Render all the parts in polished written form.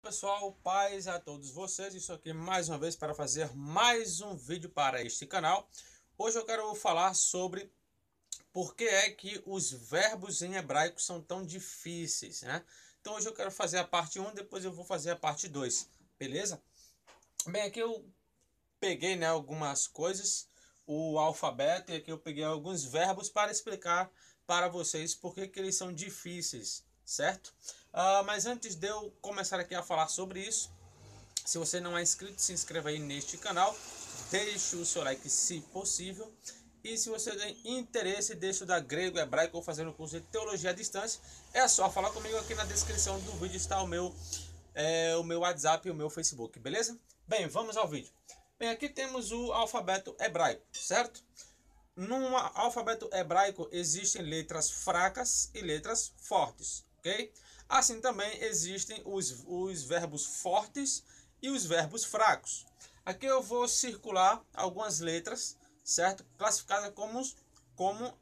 Pessoal, paz a todos vocês. Isso aqui mais uma vez para fazer mais um vídeo para este canal. Hoje eu quero falar sobre por que é que os verbos em hebraico são tão difíceis, né? Então hoje eu quero fazer a parte 1, depois eu vou fazer a parte 2, beleza? Bem, aqui eu peguei, né, algumas coisas, o alfabeto, e aqui eu peguei alguns verbos para explicar para vocês por que eles são difíceis, certo? Mas antes de eu começar aqui a falar sobre isso, se você não é inscrito, se inscreva aí neste canal, deixe o seu like se possível. E se você tem interesse, deixe da grego, hebraico ou fazendo curso de teologia à distância, é só falar comigo. Aqui na descrição do vídeo está o meu WhatsApp e o meu Facebook, beleza? Bem, vamos ao vídeo. Bem, aqui temos o alfabeto hebraico, certo? No alfabeto hebraico existem letras fracas e letras fortes, ok? Assim também existem os verbos fortes e os verbos fracos. Aqui eu vou circular algumas letras, certo? Classificadas como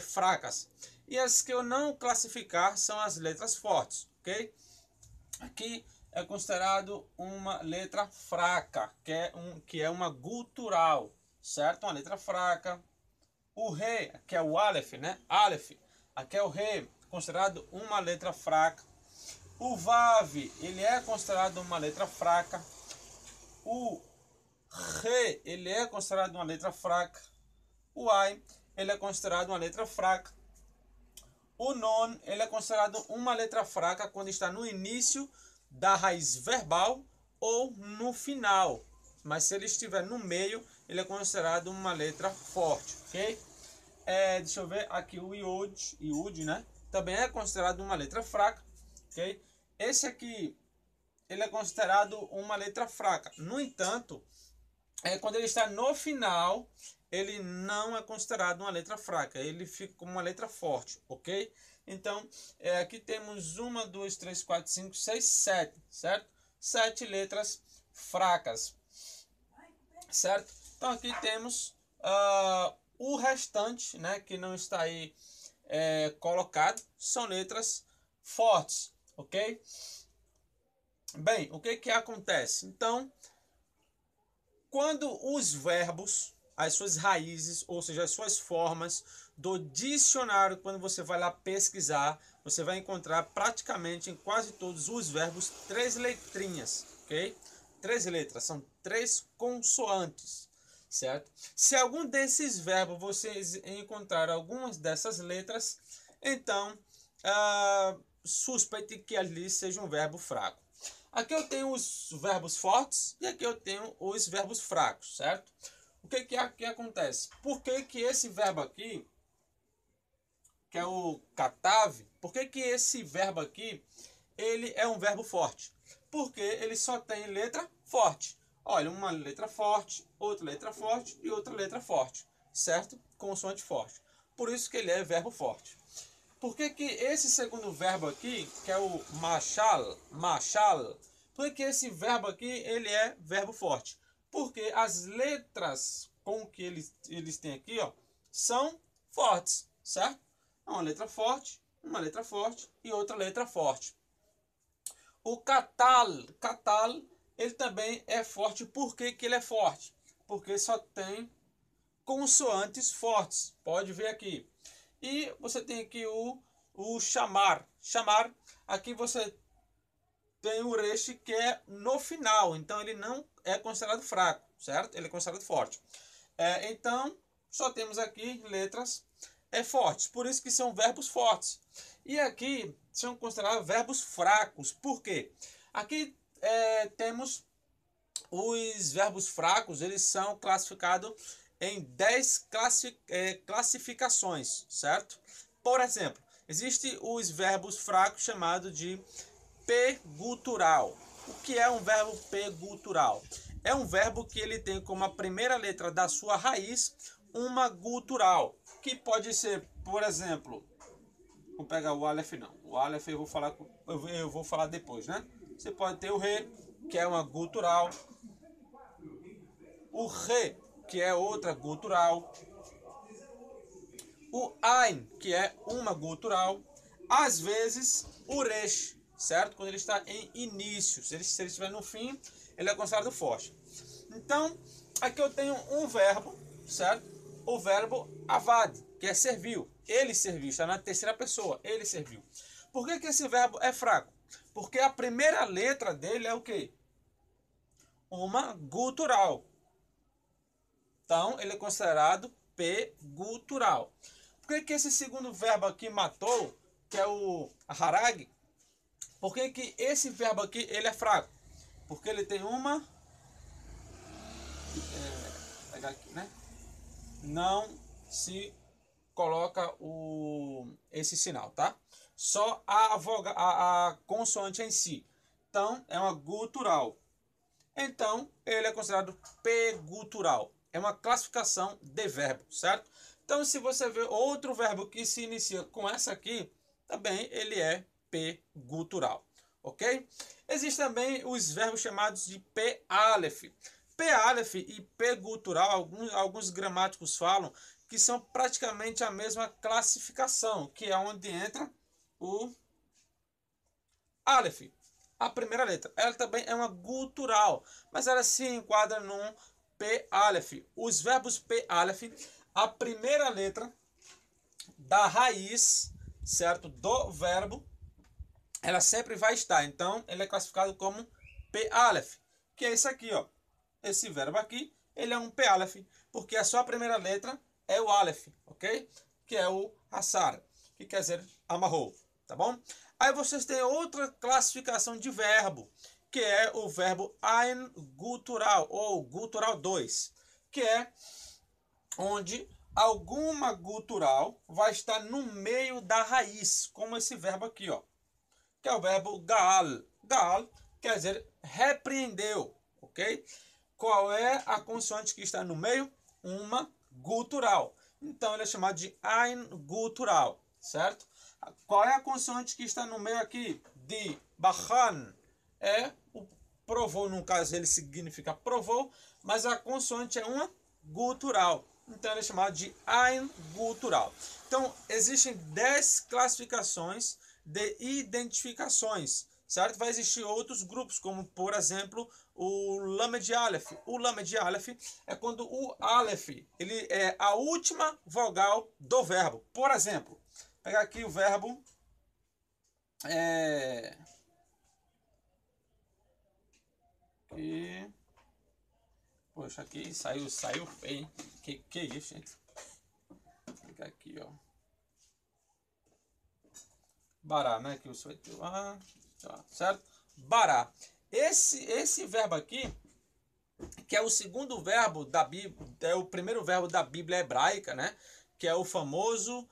fracas. E as que eu não classificar são as letras fortes, ok? Aqui é considerado uma letra fraca, que é uma gutural, certo? Uma letra fraca. O Re, que é o Aleph, né? Aleph, aqui é o Re, considerado uma letra fraca. O Vav, ele é considerado uma letra fraca. O Re, ele é considerado uma letra fraca. O Ain, ele é considerado uma letra fraca. O Non, ele é considerado uma letra fraca quando está no início da raiz verbal ou no final. Mas se ele estiver no meio, ele é considerado uma letra forte, ok? Deixa eu ver aqui o Iud, né? Também é considerado uma letra fraca, ok? Esse aqui, ele é considerado uma letra fraca. No entanto, quando ele está no final, ele não é considerado uma letra fraca. Ele fica como uma letra forte, ok? Então, aqui temos 1, 2, 3, 4, 5, 6, 7, certo? 7 letras fracas, certo? Então, aqui temos o restante, né, que não está aí colocado, são letras fortes, ok? Bem, o que acontece? Então, quando os verbos, as suas raízes, ou seja, as suas formas do dicionário, quando você vai lá pesquisar, você vai encontrar praticamente em quase todos os verbos 3 letrinhas, ok? 3 letras, são 3 consoantes, certo? Se algum desses verbos vocês encontrar algumas dessas letras, então suspeite que ali seja um verbo fraco. Aqui eu tenho os verbos fortes e aqui eu tenho os verbos fracos, certo? O que acontece? Por que esse verbo aqui, que é o katav, por que esse verbo aqui, ele é um verbo forte? Porque ele só tem letra forte. Olha, uma letra forte, outra letra forte e outra letra forte, certo? Consoante forte. Por isso que ele é verbo forte. Por que esse segundo verbo aqui, que é o machal, por que esse verbo aqui, ele é verbo forte? Porque as letras com que eles têm aqui, ó, são fortes, certo? Uma letra forte e outra letra forte. O catal, ele também é forte. Por que ele é forte? Porque só tem consoantes fortes. Pode ver aqui. E você tem aqui o chamar. Aqui você tem o resh que é no final. Então ele não é considerado fraco, certo? Ele é considerado forte. Então só temos aqui letras fortes. Por isso que são verbos fortes. E aqui são considerados verbos fracos. Por quê? Aqui temos os verbos fracos. Eles são classificados em 10 classificações, certo? Por exemplo, existem os verbos fracos chamados de p-gutural. O que é um verbo p-gutural? É um verbo que ele tem como a primeira letra da sua raiz uma gutural, que pode ser, por exemplo, vou pegar o Aleph, não. O Aleph eu vou falar depois, né? Você pode ter o Re, que é uma gutural, o Re, que é outra gutural, o Ain, que é uma gutural, às vezes o Resh, certo? Quando ele está em início. Se ele estiver no fim, ele é considerado forte. Então, aqui eu tenho um verbo, certo? O verbo avad, que é serviu. Ele serviu, está na terceira pessoa, ele serviu. Por que esse verbo é fraco? Porque a primeira letra dele é o quê? Uma gutural. Então, ele é considerado P gutural. Por que esse segundo verbo aqui matou, que é o harag? Por que esse verbo aqui ele é fraco? Porque ele tem uma... Vou pegar aqui, né? Não se coloca esse sinal, tá? Só a consoante em si. Então, é uma gutural. Então, ele é considerado P gutural. É uma classificação de verbo, certo? Então, se você vê outro verbo que se inicia com essa aqui, também ele é P gutural, ok? Existem também os verbos chamados de P-Aleph. P-Aleph e P gutural, alguns gramáticos falam que são praticamente a mesma classificação, que é onde entra o Aleph, a primeira letra. Ela também é uma gutural, mas ela se enquadra num P-Aleph. Os verbos P-Aleph, a primeira letra da raiz, certo, do verbo, ela sempre vai estar. Então, ele é classificado como P-Aleph, que é isso aqui, ó. Esse verbo aqui, ele é um P-Aleph, porque a sua primeira letra é o Aleph, ok? Que é o Hassar, que quer dizer amarrou, tá bom? Aí vocês têm outra classificação de verbo, que é o verbo ein gutural, ou gutural 2, que é onde alguma gutural vai estar no meio da raiz, como esse verbo aqui, ó, que é o verbo gaal. Gaal quer dizer repreendeu, ok? Qual é a consoante que está no meio? Uma gutural. Então, ele é chamado de ein gutural, certo? Qual é a consoante que está no meio aqui? De Bahan. É o provou, no caso, ele significa provou, mas a consoante é uma gutural. Então, ele é chamado de ein gutural. Então, existem 10 classificações de identificações, certo? Vai existir outros grupos, como, por exemplo, o Lamed Aleph. O Lamed Aleph é quando o Aleph ele é a última vogal do verbo. Por exemplo, pegar aqui o verbo poxa, aqui saiu feio. Que é isso, gente? Vou pegar aqui, ó. Bará, né? Que você vai ter lá, certo? Bará. Esse verbo aqui, que é o segundo verbo da Bíblia, é o primeiro verbo da Bíblia hebraica, né? Que é o famoso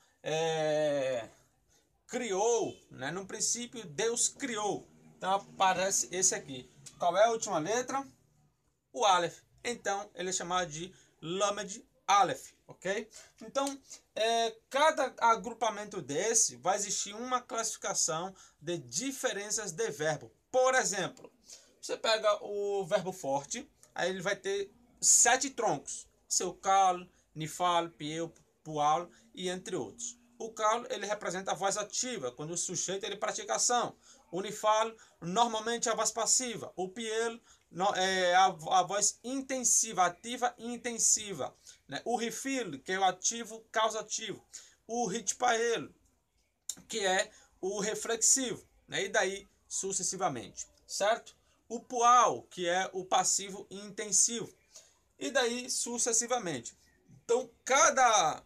criou, né? No princípio, Deus criou. Então aparece esse aqui. Qual é a última letra? O Aleph. Então ele é chamado de Lamed Aleph, ok? Então, cada agrupamento desse vai existir uma classificação de diferenças de verbo. Por exemplo, você pega o verbo forte, aí ele vai ter 7 troncos. Seu cal, nifal, piel, pual e entre outros. O cal, ele representa a voz ativa, quando o sujeito ele pratica ação. O nifal, normalmente a voz passiva. O piel, é a voz intensiva, ativa e intensiva. Né? O rifil, que é o ativo causativo. O ritpael, que é o reflexivo. Né? E daí sucessivamente, certo? O pual, que é o passivo intensivo. E daí sucessivamente. Então, cada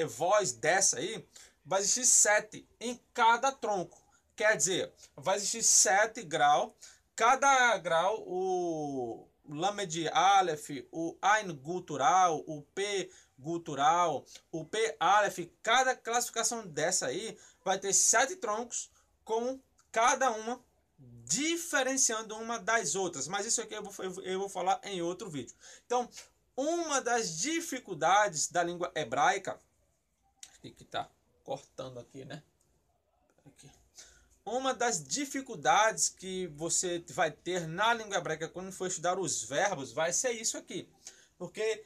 voz dessa aí vai existir 7 em cada tronco. Quer dizer, vai existir 7 graus. Cada grau, o Lamed Aleph, o Ein gutural, o P gutural, o P Aleph, cada classificação dessa aí vai ter 7 troncos com cada uma diferenciando uma das outras. Mas isso aqui eu vou falar em outro vídeo. Então, uma das dificuldades da língua hebraica, que está cortando aqui, né? Aqui. Uma das dificuldades que você vai ter na língua hebraica quando for estudar os verbos vai ser isso aqui. Porque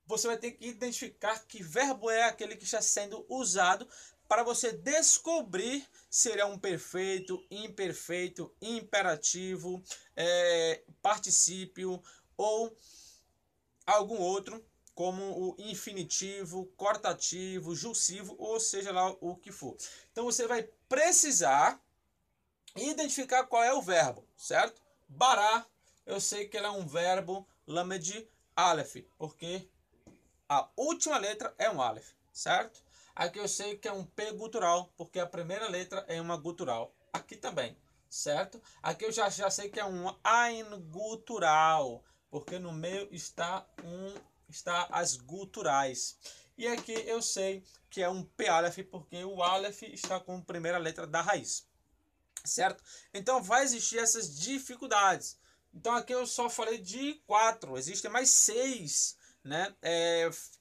você vai ter que identificar que verbo é aquele que está sendo usado para você descobrir se ele é um perfeito, imperfeito, imperativo, particípio ou algum outro, como o infinitivo, cortativo, jussivo, ou seja lá o que for. Então você vai precisar identificar qual é o verbo, certo? Bará, eu sei que ele é um verbo lamed aleph, porque a última letra é um aleph, certo? Aqui eu sei que é um P gutural, porque a primeira letra é uma gutural. Aqui também, certo? Aqui eu já sei que é um Ain gutural, porque no meio está as guturais. E aqui eu sei que é um P aleph, porque o aleph está com a primeira letra da raiz, certo? Então vai existir essas dificuldades. Então aqui eu só falei de 4, existem mais 6, né?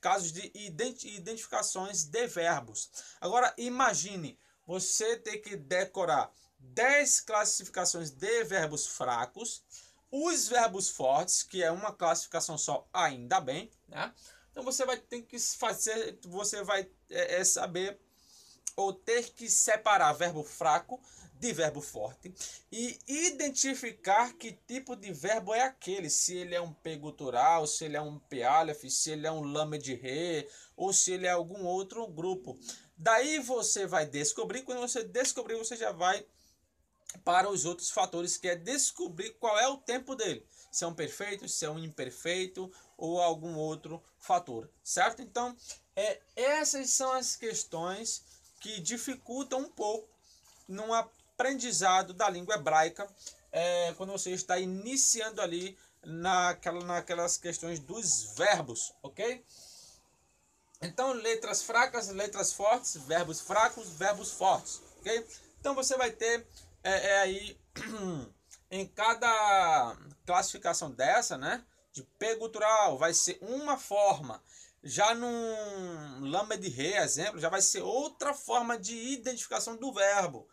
Casos de identificações de verbos. Agora imagine você ter que decorar 10 classificações de verbos fracos, os verbos fortes, que é uma classificação só, ainda bem, né? Então você vai ter que fazer, você vai saber ou ter que separar verbo fraco de verbo forte e identificar que tipo de verbo é aquele, se ele é um P gutural, se ele é um P aleph, se ele é um lamed re ou se ele é algum outro grupo. Daí você vai descobrir, quando você descobrir, você já vai para os outros fatores, que é descobrir qual é o tempo dele, se é um perfeito, se é um imperfeito ou algum outro fator, certo? Então, essas são as questões que dificultam um pouco no aprendizado da língua hebraica, quando você está iniciando ali naquelas questões dos verbos, ok? Então, letras fracas, letras fortes, verbos fracos, verbos fortes, ok? Então, você vai ter aí, em cada classificação dessa, né, de P gutural, vai ser uma forma. Já num lamed re, exemplo, já vai ser outra forma de identificação do verbo.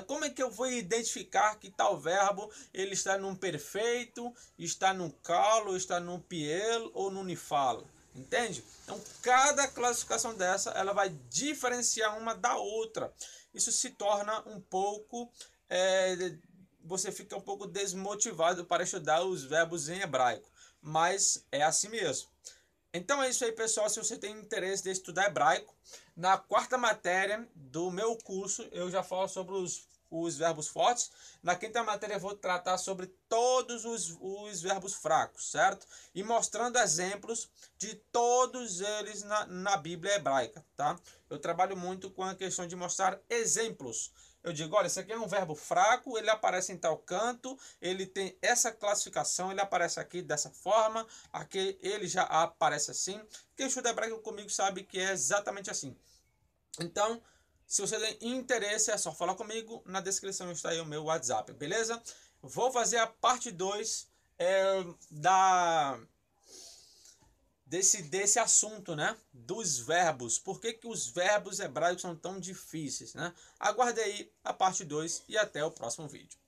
Como é que eu vou identificar que tal verbo ele está num perfeito, está num calo, está num piel ou num nifal? Entende? Então, cada classificação dessa, ela vai diferenciar uma da outra. Isso se torna um pouco... você fica um pouco desmotivado para estudar os verbos em hebraico. Mas é assim mesmo. Então é isso aí, pessoal. Se você tem interesse de estudar hebraico, na quarta matéria do meu curso eu já falo sobre os verbos fortes. Na quinta matéria eu vou tratar sobre todos os verbos fracos, certo? E mostrando exemplos de todos eles na Bíblia hebraica, tá? Eu trabalho muito com a questão de mostrar exemplos. Eu digo, olha, esse aqui é um verbo fraco, ele aparece em tal canto, ele tem essa classificação, ele aparece aqui dessa forma, aqui ele já aparece assim. Quem estuda hebraico comigo sabe que é exatamente assim. Então, se você tem interesse, é só falar comigo, na descrição está aí o meu WhatsApp, beleza? Vou fazer a parte 2 desse assunto, né? Dos verbos. Por que os verbos hebraicos são tão difíceis, né? Aguarde aí a parte 2 e até o próximo vídeo.